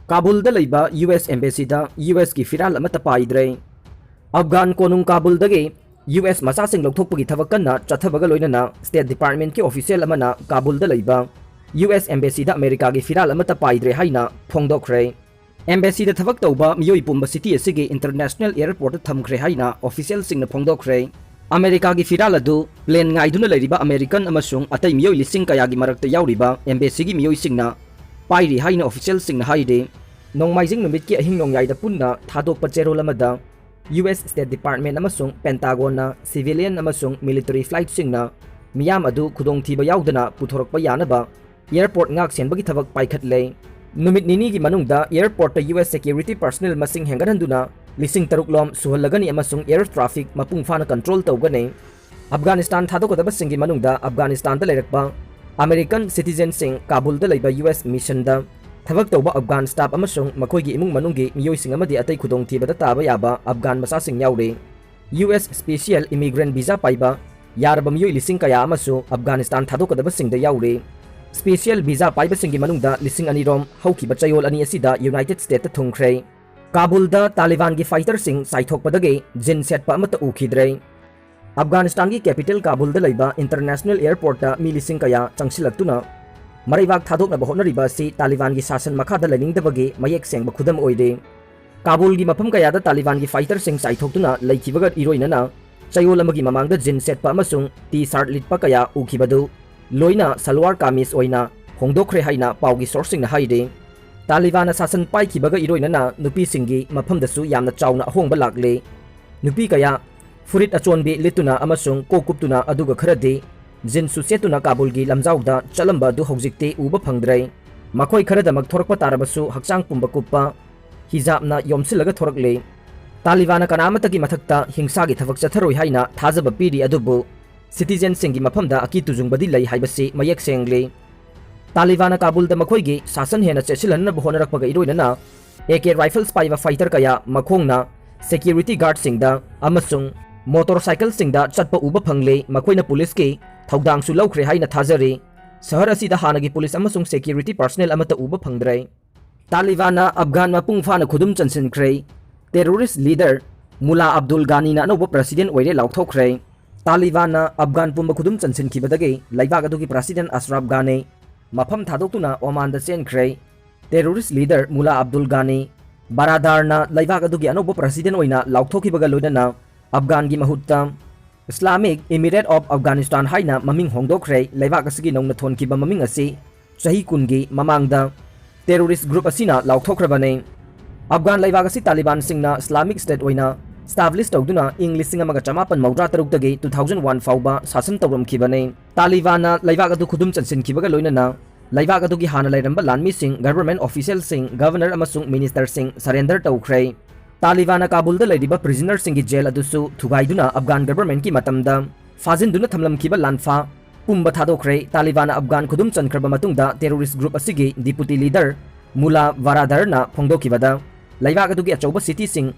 काबुल लेबा US embassy US की फिराल अमत पाइद्रे Afghan कोनुंग Kabul दगे US मसासिंग लौथोकपगी थबक कन्ना चथबगा लोइनना स्टेट डिपार्टमेंट की ऑफिशियल अमना काबुल लेबा US एम्बेसी अमेरिका की फिराल अमत पाइद्रे हाइना फोंदोखरे एम्बेसी थबक तौबा मियोई पुंबा सिटी असिगे इंटरनेशनल एयरपोर्ट थमखरे हाइना ऑफिशियल सिंगना फोंदोखरे अमेरिका की फिराल अदु प्लेन गाइदुना लेरिबा अमेरिकन अमसुंग अतै मियोई लिसिंग कयागी मरक्ता याउरिबा एम्बेसी की मियोई सिंगना पाइरी हाइना ऑफिशियल सिंगना हाइदे नोंमाइजिंग नुमित की अहिंग नोंयाइदा पुन्ना थादोकपा चेरोल अमदा US स्टेट डिपार्टमेंट अमसुंग पेंटागोनना सिविलियन अमसुंग मिलिटरी फ्लाइट सिंगना मियाम अदु खुदोंथीबा याउदना पुथोरकपा यानबा airport ngak senbagi thabak paikhatle numit nini gi manungda airport ta US security personnel masing henganhanduna lising taruk lom suhalagani amasung air traffic mapung fana control tawgane Afghanistan thadokadaba singi manungda Afghanistan ta leirakpa American citizen sing Kabul da leiba US mission da thabak tawba Afghan staff amasung makoi gi imung manunggi miyoi sing amadi atai khudong thibada taba yaba Afghan masa sing yaure US special immigrant visa paiba yarba miyoi lising kaya amasu Afghanistan thadokadaba sing da yaure special visa पाइबसिंगी मनुंगदा लिसिंग अनिरोम हौखिबा चयोल अनी असिदा United state ता थुंखरे काबुलदा तालिबान की फाइटर सिंग साइथोकपदगे जिन सेटपा अमत उखिद्रे अफगानिस्तान की कैपिटल काबुलदा लैबा इंटरनेशनल एयरपोर्ट ता मी लिसिंग कया चंगसिलक्तुना मरैबाग थादोकना बहोनरिबा सि तालिबान की शासन मखादा लेनिंगदबगे मयेक सेंगबा खुदम ओइदे काबुल की मफम कयादा तालिबान की फाइटर सिंग साइथोकतुना लैखिबगा इरोइनना चयोल अमगी ममांगदा जिन सेटपा अमसुंग टी शर्ट लिटपा कया उखिबदु लोइना सलवार कामिज ओइना होंदोखरे हाइना पाउगी सोर्सिंग ना हाइदे तालिबान शासन पाइखिबगा इरोइनना नुपी सिंगी मफमदसु यामना चाउना अहोंबा लागले नुपी कया फुरिट अचोनबी लितुना अमसुंग कोकुपतुना अदुगा खरदे जिन सुसेतुना काबुल की लमजाउदा चलंबा दु हौजिकते उबा फंगद्रे मखोय खरदमक थोरकपा तारबसु हक्चांग पुंबा कुप्पा हिजाबना योमसिलगा थोरकले तालिबान कनामतगी मथक्ता हिंसागी थबक चथरोय हाइना थाजबा पीरी अदुबु सिटीजन सिंगी मफमदा अकी तुजुंगबदी लई हाइबसी मयेक सेंगले तालिबान काबुलदा मखोयगी शासन हेना चेसिलन बहोनरकपगा इरोइनना AK राइफल्स पाइबा फाइटर कया मखोंगना सिक्योरिटी गार्ड सिंगदा अमसुंग मोटरसाइकिल सिंगदा चटपा उबा फंगले मखोयना पुलिस के थौदांगसु लौखरे हाइना थाजरे शहर असिदा हानगी पुलिस अमसुंग सिक्योरिटी पर्सनल अमता उबा फंगद्रे तालिबान अफगान मपुंग फाना खुदुम चनसिनख्रे टेररिस्ट लीडर मुला अब्दुल गानीना अनौबा प्रेसिडेंट ओइरे लाउथोखरे तालिबान अफगान पुंब खुदुम चनसिनखिबदगे लैबाग अदुगी प्रेसिडेंट अशरफ गानी मफम थादोक्तुना ओमान दा चेनख्रे टेररिस्ट लीडर मुला अब्दुल गानी बारादारना लैबाग अदुगी अनौबा प्रेसिडेंट ओइना लाउथोखिबगा लोइनना अफगान की महुत्ता इस्लामिक इमिरेट ऑफ अफगानिस्तान हाइना ममिंग होंदोखरे लैबाग असगी नौना थोनखिबा ममिंग असि चही कुनगी ममांगदा टेररिस्ट ग्रुप असिना लाउथोखरबने अफगान लैबाग असि तालिबान सिंगना इस्लामिक स्टेट ओइना स्टाब्लिश तौदुना इंग लिसिंग अमगा चमापन मौद्रा तरुकदगे 2001 फाउबा शासन तौरमखिबने तालिबान लैबाग अदु खुदुम चनसिनखिबगा लोइनना लैबाग अदुगी हाना लैरंबा लानमी सिंग गवर्नमेंट ऑफिशियल सिंग गवर्नर अमसुंग मिनिस्टर सिंग सरेंडर तौखरे तालिबान काबुलदा लैरिबा प्रिजनर सिंगी जेल अदुसु थुगाइदुना अफगान गवर्नमेंट की मतमदा फाजिनदुना थमलमखिबा लानफा पुंबा थादोखरे तालिबान अफगान खुदुम चनखरबा मतुंगदा टेररिस्ट ग्रुप असिगी डिप्यूटी लीडर मुला वारादरना फोंदोखिबदा लैबाग अदुगी अचौबा सिटी सिंग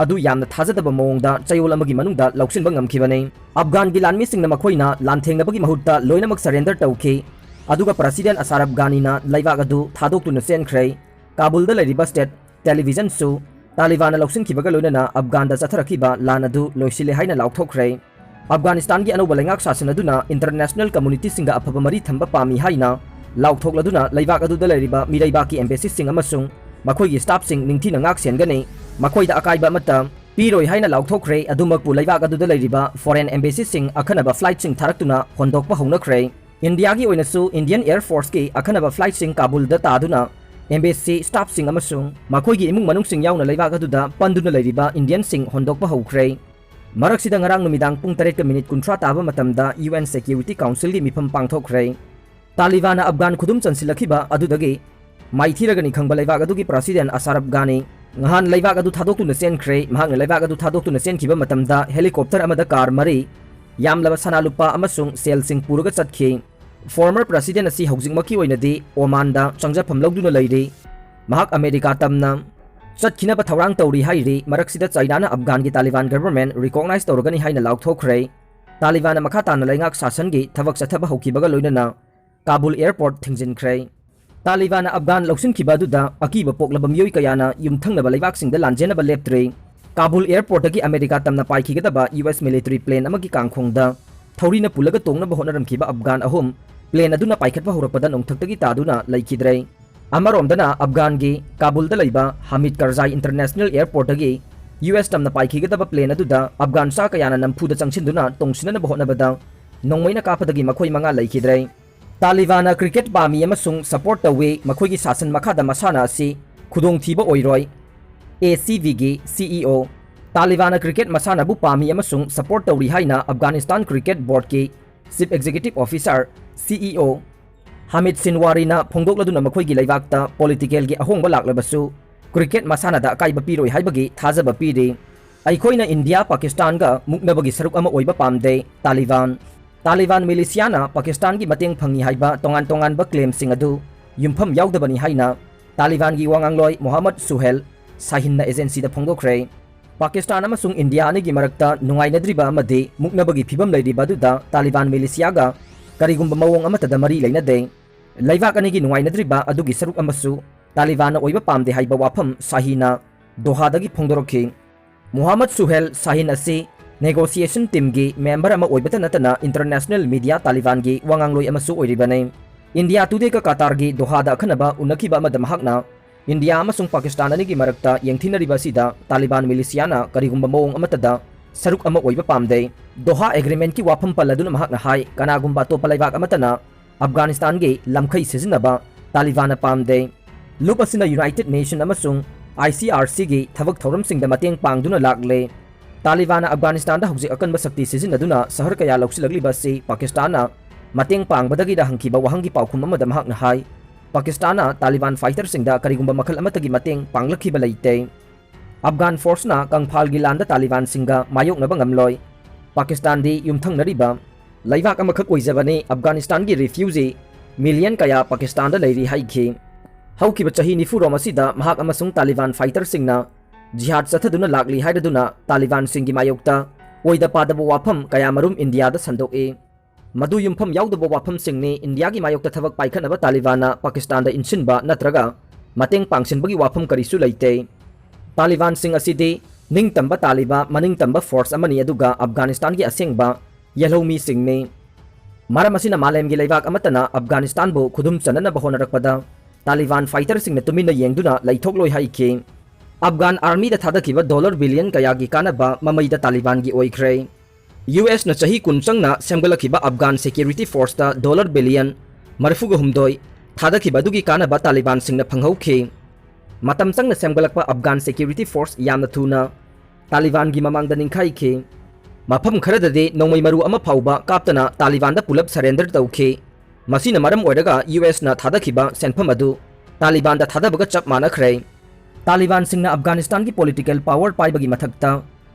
अदु यामना थाजदबा मओंगदा चयोल अमगी मनुंगदा लौसिनबा ngamkhibane अफगान की लानमी सिंगना मखोइना लानथेंगबगी महूत्ता लोइनमक सरेंडर तौखि अदुगा प्रेसिडेंट अशरफ गानीना लैबाग अदु थादोक्तुना सेनख्रे काबुलदा लैरिबा स्टेट टेलीविजन सु तालिबान लौसिनखिबगा लोइनना अफगानदा चथरखिबा लान अदु लोइसिले हाइना लाउथोखरे अफगानिस्तान की अनौबा लैंगाक शासन अदुना इंटरनेशनल कम्युनिटी सिंगा अफबा मरी थंबा पामी हाइना लाउथोक्लदुना लैबाग अदुदा लैरिबा मिरैबा की एम्बेसी सिंग अमसुंग मखोइगी स्टाफ सिंग निंगथि नंगाक सेनगने मखोइदा अकाइबा मता पीरोय हाइना लाउथोखरे अदुमकपु लैबाग अदुदा लैरिबा फॉरेन एम्बेसी सिंग अखनबा फ्लाइट सिंग थारक्तुना होंदोकपा हौनख्रे इंडिया की ओइनसु इंडियन एयर फोर्स की अखनबा फ्लाइट सिंग काबुलदा तादुना एम्बेसी स्टाफ सिंग अमसुंग मखोइगी इमुंग मनुंग सिंग याउना लैबाग अदुदा पंदुना लैरिबा इंडियन सिंग होंदोकपा हौख्रे मरक्सिदा ngarang numidang pung 8:30 ताबा मतमदा UN Security Council की मिफम पांगथोखरे तालिबान अफगान खुदुम चनसिलखिबा अदुदगे माइथीरगनी खंगबा लैबाग अदुगी प्रेसिडेंट अशरफ गानी nghan लैबाग अदु थादोक्तुना सेनख्रे महंग लैबाग अदु थादोक्तुना सेनखिबा मतमदा हेलीकॉप्टर अमदा कार मरी यामलबा सनालुपा अमसुंग सेल सिंग पुरुगा चतखि फॉर्मर प्रेसिडेंट असि हौजिकमकी ओइनदी ओमानदा चंगजफम लौदुना लैरि महक अमेरिका तमना चतखिनबा थौरांग तौरी हाइरि मरक्सिदा चाइनाना अफगान की तालिबान गवर्नमेंट रिकॉग्नाइज तौरगनी हाइना लाउथोखरे तालिबान मखा ताना लैंगाक शासन की थबक चथबा हौखिबगा लोइनना काबुल एयरपोर्ट थिंजिनख्रे तालिबान अफगान लौसिनखिबा अदुदा अकीबा पोक्लबा मियोय कयाना युमथंगनबा लेबाकसिंगदा लांजेनबा लेप्त्रे काबुल एयरपोर्ट अमेरिका तमना पाइखिगदबा यूएस मिलिटरी प्लेन अमगी कांखोंगदा थौरीना पुलगा तोंगनबा होनरमखिबा अफगान अहुम प्लेन अदुना पाइखटबा होरपदा नोंथक्तगी तादुना लैखिद्रे अमरोमदना अफगान गी काबुलदा लैबा हामिद करजाई इंटरनेशनल एयरपोर्ट गी यूएस तमना पाइखिगदबा प्लेन अदुदा अफगान सा कयाना नमफुदा चंगसिनदुना तोंगसिननबा होनबदा नोंमैना कापदगी मखोय मंगा लैखिद्रे तालिबान क्रिकेट पामी अमसुंग सपोर्ट तवे मखोयगी शासन मखादा मसाना असि खुदोंथीबा ओइरोय ACV गी CEO तालिबान क्रिकेट मसानाबु पामी अमसुंग सपोर्ट तौरी हाइना अफगानिस्तान क्रिकेट बोर्ड की chief executive officer CEO Hamid सिनवारीना फोंदोकलदुना मखोयगी लैबाकता पॉलिटिकल गी अहोंबा लाक्लबसु क्रिकेट मसानादा अकाइबा पिरोय हाइबगी थाजबा पिरि अइखोइना इंडिया पाकिस्तान गा मुक्नबगी सरुक अमा ओइबा पामदे तालिबान मिलिशियाना पाकिस्तान की मतेंग फंगी हाइबा तोंगान तोंगानबा क्लेमसिंग अदु युमफम याउदबनी हाइना तालिबान की वांगांगलोय मोहम्मद सुहेल साहिनना एजेंसी दा फोंदोखरे पाकिस्तान अमसुंग इंडिया अनेगी मरक्ता नुंगाइनद्रिबा अमदि मुक्नबगी फिबम लैरिबा अदुदा तालिबान मिलिशियागा करिगुंबा मवोंग अमतदा मरी लैनदे लैबाक अनेगी नुंगाइनद्रिबा अदुगी सरुक अमसु तालिबान ओइबा पामदे हाइबा वाफम साहिना दोहादगी फोंदोरखि मोहम्मद सुहेल साहिन असि नेगोशिएशन टीम की मेंबर अमा ओइबता नतना इंटरनेशनल मीडिया तालिबान की वांगांगलोय अमसु ओइरिबने इंडिया टुडे का कतार की दोहादा अखनबा उनखिबा अमदा महकना इंडिया अमसुंग पाकिस्तान अनेगी मरक्ता यंगथिनरिबासिदा तालिबान मिलिशियाना करिगुंबा मवोंग अमतदा सरुक अमा ओइबा पामदे दोहा एग्रीमेंट की वाफम पल्लदुना महकना हाय कनागुंबा तोपा लैबाक अमतना अफगानिस्तान की लमखै सिजिनबा तालिबान पामदे लुप असिना यूनाइटेड नेशन अमसुंग ICRC की थबक थौरमसिंगदा मतेंग पांगदुना लाक्ले तालिबान अफगानिस्तान हौजी अकनब शक्ति सिजिनदुना सहर कया लौसिलग्लिबसी पाकिस्तान मतेंग पांगबदगिदा हंखिबा वहंगी पाउखुम अमदा महकना हाय पाकिस्तान तालिबान फाइटर सिंगदा करिगुंबा मखल अमतगी मतेंग पांगलखिबा लैते अफगान फोर्सना कंफालगी लांदा तालिबान सिंगा मायोकनबा ngamloi पाकिस्तान दी युमथंगनरिबा लैबाक अमखक ओइजबने अफगानिस्तान की रिफ्यूजी मिलियन कया पाकिस्तान दा लैरि हाइखि हौखिबा चही 90 रोम असिदा महक अमसुंग तालिबान फाइटर सिंगना जिहाद चथदुना लाक्ली हाइदुना तालिबान सिंगी मायोक्ता ओइदा पादबो वाफम कयामरुम इंडिया दा संदोके मदु युमफम याउदबो वाफम सिंगने इंडिया की मायोक्ता थबक पाइखनबा तालिबान पाकिस्तान दा इनसिनबा नत्रगा मतेंग पांगसिनबगी वाफम करिसु लैते तालिबान सिंग असिदि निंगतंबा तालिबा मनिंगतंबा फोर्स अमनी अदुगा अफगानिस्तान की असेंगबा यलौमी सिंगने मरम असिना मालेमगी लैबाक अमतना अफगानिस्तान बो खुदुम चननबा होनरकपदा तालिबान फाइटर सिंगने तुमिना येंगदुना लैथोकलोय हाइखे अफगान आर्मी दा थादखिबा डॉलर बिलियन कयागी कानबा ममैदा तालिबान की ओइख्रे US ना चही कुनचंगना सेमगलखिबा अफगान सिक्योरिटी फोर्स दा डॉलर बिलियन मरफुग हुमदोय थादखिबा दुगी कानबा तालिबान सिंगना फंगहौखे मतम चंगना सेमगलकपा अफगान सिक्योरिटी फोर्स यामना थुना तालिबान की ममांगदा निंखाइखे मफम खरददे नोंमै मरु अमा फाउबा कापतना तालिबान दा पुलप सरेंडर तौखे मसीना मरम ओइरगा US ना थादखिबा सेनफम अदु तालिबान दा थादबगा चप मानखरे तालिबान सिंगना अफगानिस्तान की पॉलिटिकल पावर पाइबगी मथक्ता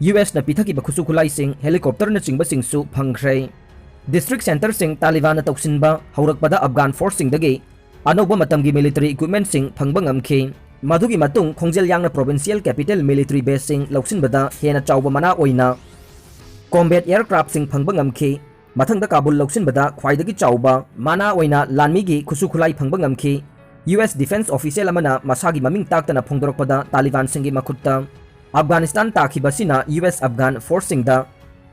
US ना पिथकीबा खुसु खुलाई सिंग हेलीकॉप्टर ना चिंगबा सिंगसु फंगख्रे डिस्ट्रिक्ट सेंटर सिंग तालिबान ना तौसिनबा हौरकपदा अफगान फोर्स सिंगदगी अनौबा मतमगी मिलिटरी इक्विपमेंट सिंग फंगबा ngamखे मधुगी मतुंग खोंजेल यांगना प्रोविंशियल कैपिटल मिलिटरी बेस सिंग लौसिनबदा हेना चाउबा मना ओइना कॉम्बैट एयरक्राफ्ट सिंग फंगबा ngamखे मथंगदा काबुल लौसिनबदा ख्वाइदगी चाउबा मना ओइना लानमीगी खुसु खुलाई फंगबा ngamखे US डिफेंस ऑफिशियल अमना मसागी ममिंग ताकतना फोंदोरकपदा तालिबान सिंगी मखुत्ता अफगानिस्तान ताखिबसिना US अफगान फोर्स सिंगदा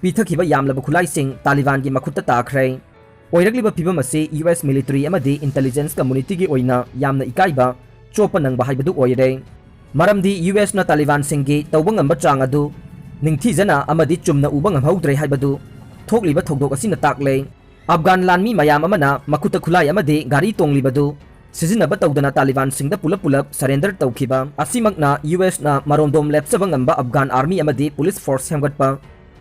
पिथखिबा यामलब खुलाई सिंग तालिबान की मखुत्ता ताखरे ओइरगलिबा फिबम असे US मिलिटरी अमदी इंटेलिजेंस कम्युनिटी की ओइना यामना इकाइबा चोप नंगबा हाइबदु ओइरे मरमदी US ना तालिबान सिंगी तौबा ngamba चांग अदु निंगथीजना अमदी चुमना उबा ngamhौद्रे हाइबदु थोकलिबा थौदोक असिना ताकले अफगान लानमी मयाम अमना मखुत्ता खुलाई अमदी गाड़ी तोंगलिबदु सिजिनबा तौदना तालिबान सिंगदा पुलप पुलप सरेंडर तौखिबा असिमकना US ना मरोंदोम लेप्सबा ngamba अफगान आर्मी अमदी पुलिस फोर्स हेमगटपा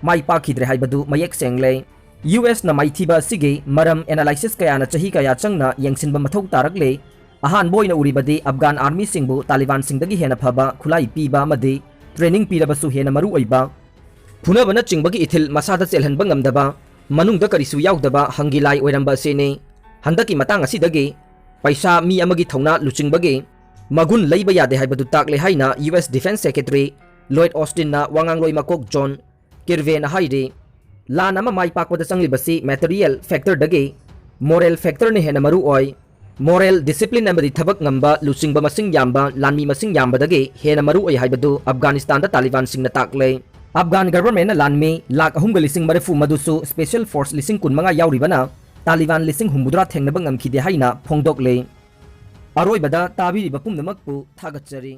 माइ पाखिद्रे हाइबदु मयेक सेंगले US ना माइथीबा सिगे मरम एनालाइसिस कयाना चही कया चंगना यंगसिनबा मथौ तारकले अहान बोइना उरिबदी अफगान आर्मी सिंगबु तालिबान सिंगदगी हेना फबा खुलाई पीबा अमदी ट्रेनिंग पीरबसु हेना मरु ओइबा फुनबना चिंगबगी इथिल मसादा चेलहनबा ngamdaba manungda karisu yaudaba hangilai oiramba sene handaki matang asidagi पैसा मी अमगी थौना लुचिंगबगे मगुन लैबा यादे हाइबदु ताकले हाइना US defence secretary Lloyd Austin ना वांगांगलोय मकोक जॉन किरवे ना हाइरे लान अमा माइ पाकपदा चंगलिबसी मटेरियल फैक्टर दगे मोरल फैक्टर ने हेना मरु ओय Moral discipline amadi thabak ngamba lusingba masing yamba lanmi masing yamba dagi hena maru ai haibadu Afghanistan da Taliban sing na takle. Afghan government na lanmi lak ahum lising marifu madusu special force lising kun manga yauri bana Taliban lising humbudra thengna bangam khide haina phongdok le. Aroi bada tabi bapum namak pu thagat chari.